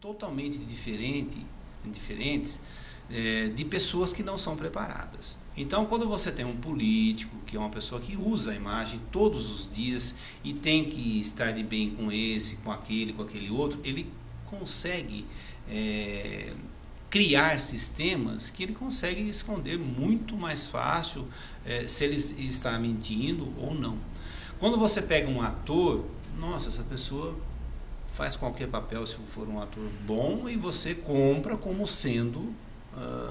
totalmente diferentes de pessoas que não são preparadas. Então, quando você tem um político, que é uma pessoa que usa a imagem todos os dias e tem que estar de bem com esse, com aquele outro, ele consegue criar sistemas que ele consegue esconder muito mais fácil se ele está mentindo ou não. Quando você pega um ator, nossa, essa pessoa faz qualquer papel se for um ator bom e você compra como sendo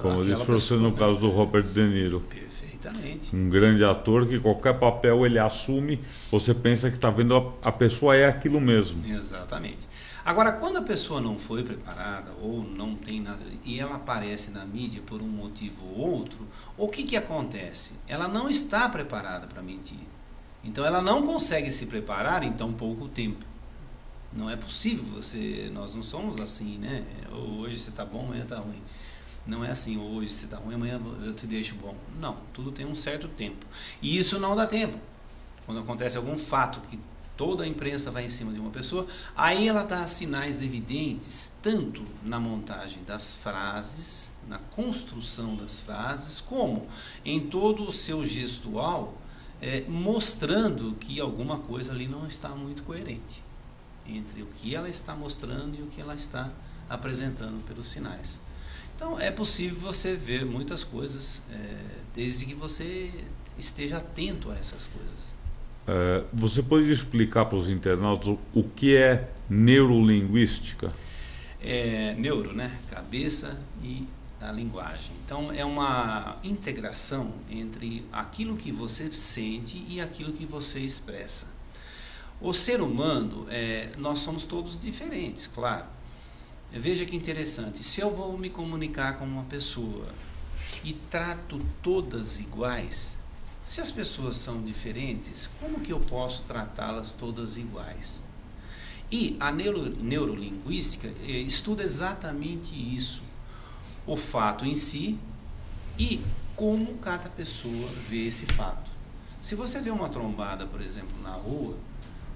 como disse você no caso do Robert De Niro. Perfeitamente. Um grande ator que qualquer papel ele assume, você pensa que está vendo a pessoa é aquilo mesmo. Exatamente. Agora, quando a pessoa não foi preparada ou não tem nada e ela aparece na mídia por um motivo ou outro, o que acontece? Ela não está preparada para mentir. Então ela não consegue se preparar em tão pouco tempo. Não é possível, nós não somos assim, né? Hoje você está bom, amanhã está ruim. Não é assim, hoje você está ruim, amanhã eu te deixo bom. Não, tudo tem um certo tempo. E isso não dá tempo. Quando acontece algum fato que toda a imprensa vai em cima de uma pessoa, aí ela dá sinais evidentes, tanto na montagem das frases, na construção das frases, como em todo o seu gestual, mostrando que alguma coisa ali não está muito coerente entre o que ela está mostrando e o que ela está apresentando pelos sinais. Então é possível você ver muitas coisas, desde que você esteja atento a essas coisas. Você pode explicar para os internautas o que é neurolinguística? Neuro, né? Cabeça e a linguagem. Então é uma integração entre aquilo que você sente e aquilo que você expressa. O ser humano, nós somos todos diferentes, claro. Veja que interessante, se eu vou me comunicar com uma pessoa e trato todas iguais, se as pessoas são diferentes, como que eu posso tratá-las todas iguais? E a neurolinguística estuda exatamente isso, o fato em si e como cada pessoa vê esse fato. Se você vê uma trombada, por exemplo, na rua,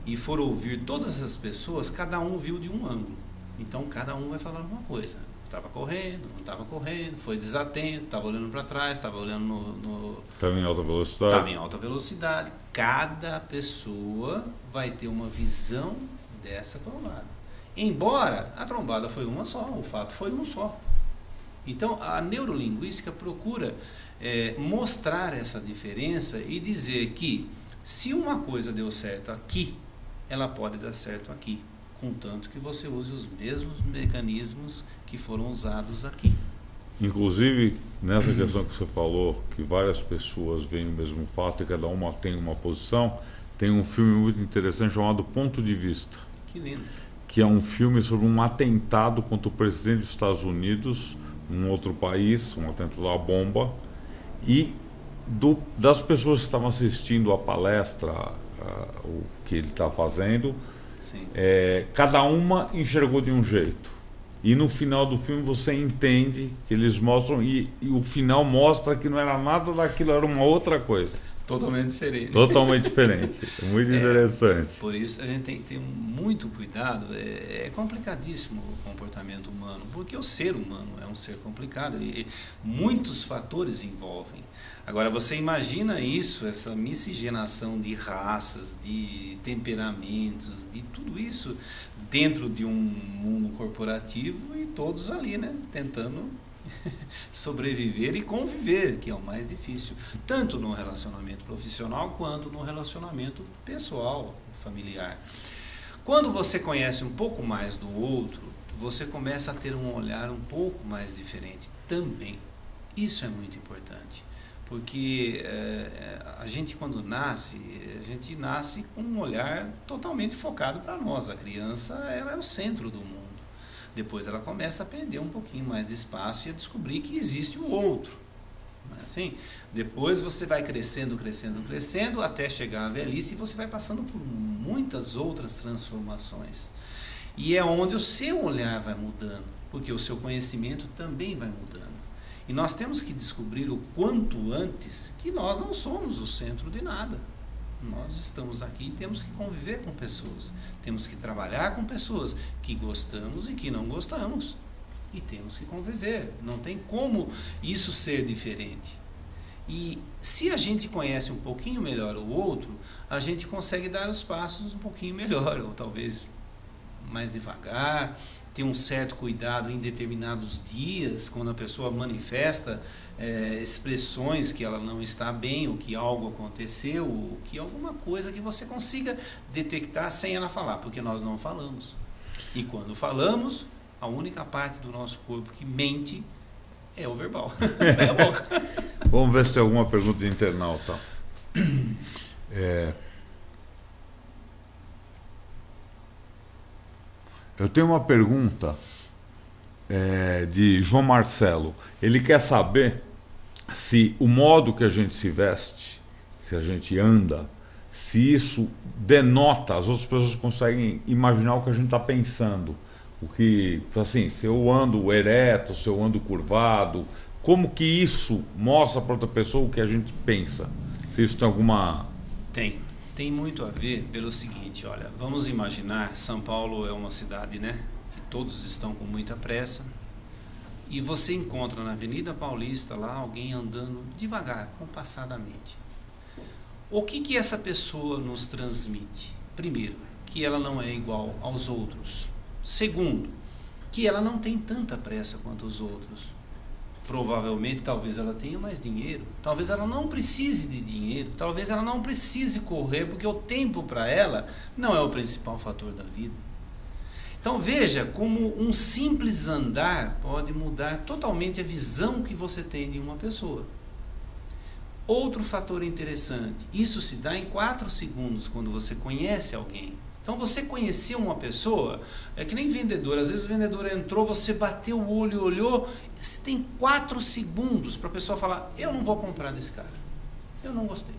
e for ouvir todas as pessoas, cada um viu de um ângulo. Então, cada um vai falar uma coisa. Estava correndo, não estava correndo, foi desatento, estava olhando para trás, estava olhando Estava em alta velocidade. Estava em alta velocidade. Cada pessoa vai ter uma visão dessa trombada. Embora a trombada foi uma só, o fato foi um só. Então, a neurolinguística procura mostrar essa diferença e dizer que se uma coisa deu certo aqui, ela pode dar certo aqui, contanto que você use os mesmos mecanismos que foram usados aqui. Inclusive, nessa questão que você falou, que várias pessoas veem o mesmo fato e cada uma tem uma posição, tem um filme muito interessante chamado Ponto de Vista. Que lindo. Que é um filme sobre um atentado contra o presidente dos Estados Unidos, um outro país, um atentado à bomba, e das pessoas que estavam assistindo a palestra, o que ele está fazendo, cada uma enxergou de um jeito. E no final do filme você entende que eles mostram, e o final mostra que não era nada daquilo, era uma outra coisa. Totalmente diferente. Totalmente diferente. Muito interessante. Por isso a gente tem que ter muito cuidado. É complicadíssimo o comportamento humano, porque o ser humano é um ser complicado. E muitos fatores envolvem. Agora você imagina isso, essa miscigenação de raças, de temperamentos, de tudo isso dentro de um mundo corporativo e todos ali, né, tentando sobreviver e conviver, que é o mais difícil, tanto no relacionamento profissional quanto no relacionamento pessoal, familiar. Quando você conhece um pouco mais do outro, você começa a ter um olhar um pouco mais diferente também. Isso é muito importante, porque a gente quando nasce, a gente nasce com um olhar totalmente focado para nós. A criança, ela é o centro do mundo. Depois ela começa a perder um pouquinho mais de espaço e a descobrir que existe o outro. Não é assim? Depois você vai crescendo, crescendo, crescendo, até chegar à velhice e você vai passando por muitas outras transformações. E é onde o seu olhar vai mudando, porque o seu conhecimento também vai mudando. E nós temos que descobrir o quanto antes que nós não somos o centro de nada. Nós estamos aqui e temos que conviver com pessoas, temos que trabalhar com pessoas que gostamos e que não gostamos, e temos que conviver, não tem como isso ser diferente. E se a gente conhece um pouquinho melhor o outro, a gente consegue dar os passos um pouquinho melhor, ou talvez mais devagar, ter um certo cuidado em determinados dias, quando a pessoa manifesta expressões que ela não está bem, ou que algo aconteceu, ou que alguma coisa que você consiga detectar sem ela falar, porque nós não falamos. E quando falamos, a única parte do nosso corpo que mente é o verbal, é a boca. Vamos ver se tem alguma pergunta de internauta. Eu tenho uma pergunta de João Marcelo. Ele quer saber se o modo que a gente se veste, se a gente anda, se isso denota, as outras pessoas conseguem imaginar o que a gente está pensando. O que, assim, se eu ando ereto, se eu ando curvado, como que isso mostra para outra pessoa o que a gente pensa? Se isso tem alguma... Tem muito a ver pelo seguinte, olha, vamos imaginar, São Paulo é uma cidade, né, que todos estão com muita pressa, e você encontra na Avenida Paulista lá alguém andando devagar, compassadamente. O que essa pessoa nos transmite? Primeiro, que ela não é igual aos outros. Segundo, que ela não tem tanta pressa quanto os outros. Provavelmente, talvez ela tenha mais dinheiro, talvez ela não precise de dinheiro, talvez ela não precise correr, porque o tempo para ela não é o principal fator da vida. Então veja como um simples andar pode mudar totalmente a visão que você tem de uma pessoa. Outro fator interessante, isso se dá em 4 segundos quando você conhece alguém. Então você conhecia uma pessoa, é que nem vendedor, às vezes o vendedor entrou, você bateu o olho, olhou, você tem 4 segundos para a pessoa falar, eu não vou comprar desse cara, eu não gostei.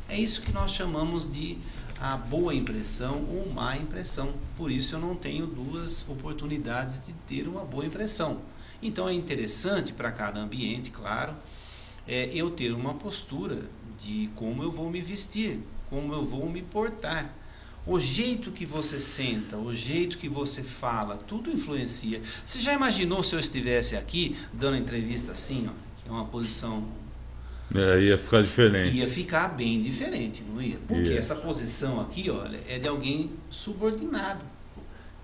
É isso que nós chamamos de a boa impressão ou má impressão, por isso eu não tenho 2 oportunidades de ter uma boa impressão. Então é interessante para cada ambiente, claro, eu ter uma postura de como eu vou me vestir, como eu vou me portar. O jeito que você senta, o jeito que você fala, tudo influencia. Você já imaginou se eu estivesse aqui dando entrevista assim, ó, que é uma posição... ia ficar diferente. Ia ficar bem diferente, não ia? Porque essa posição aqui, olha, é de alguém subordinado.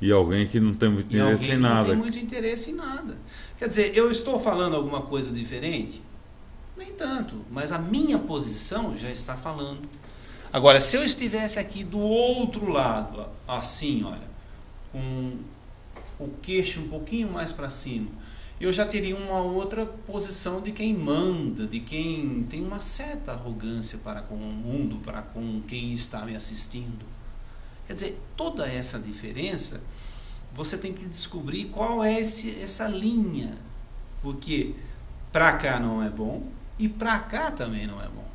E alguém que não tem muito interesse em nada. Não tem muito interesse em nada. Quer dizer, eu estou falando alguma coisa diferente? Nem tanto, mas a minha posição já está falando. Agora, se eu estivesse aqui do outro lado, assim, olha, com o queixo um pouquinho mais para cima, eu já teria uma outra posição de quem manda, de quem tem uma certa arrogância para com o mundo, para com quem está me assistindo. Quer dizer, toda essa diferença, você tem que descobrir qual é essa linha, porque para cá não é bom e para cá também não é bom.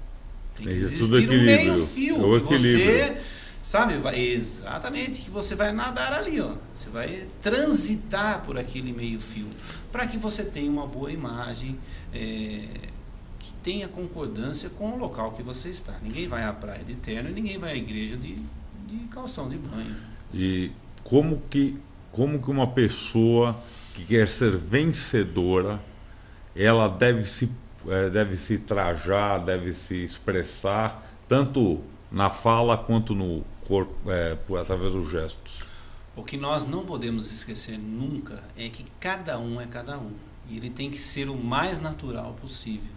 Tem que existir um meio fio, que você, sabe, exatamente, que você vai nadar ali, ó. Você vai transitar por aquele meio fio, para que você tenha uma boa imagem, que tenha concordância com o local que você está. Ninguém vai à praia de terno e ninguém vai à igreja de calção de banho. E como que uma pessoa que quer ser vencedora, ela deve se trajar, deve se expressar, tanto na fala quanto no corpo, através dos gestos? O que nós não podemos esquecer nunca é que cada um é cada um. E ele tem que ser o mais natural possível.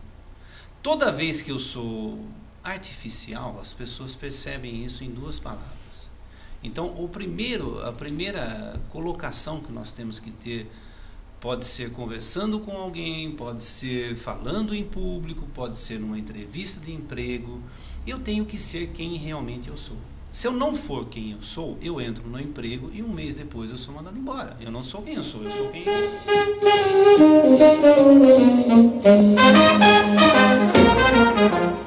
Toda vez que eu sou artificial, as pessoas percebem isso em 2 palavras. Então, a primeira colocação que nós temos que ter pode ser conversando com alguém, pode ser falando em público, pode ser numa entrevista de emprego. Eu tenho que ser quem realmente eu sou. Se eu não for quem eu sou, eu entro no emprego e 1 mês depois eu sou mandado embora. Eu não sou quem eu sou quem eu sou.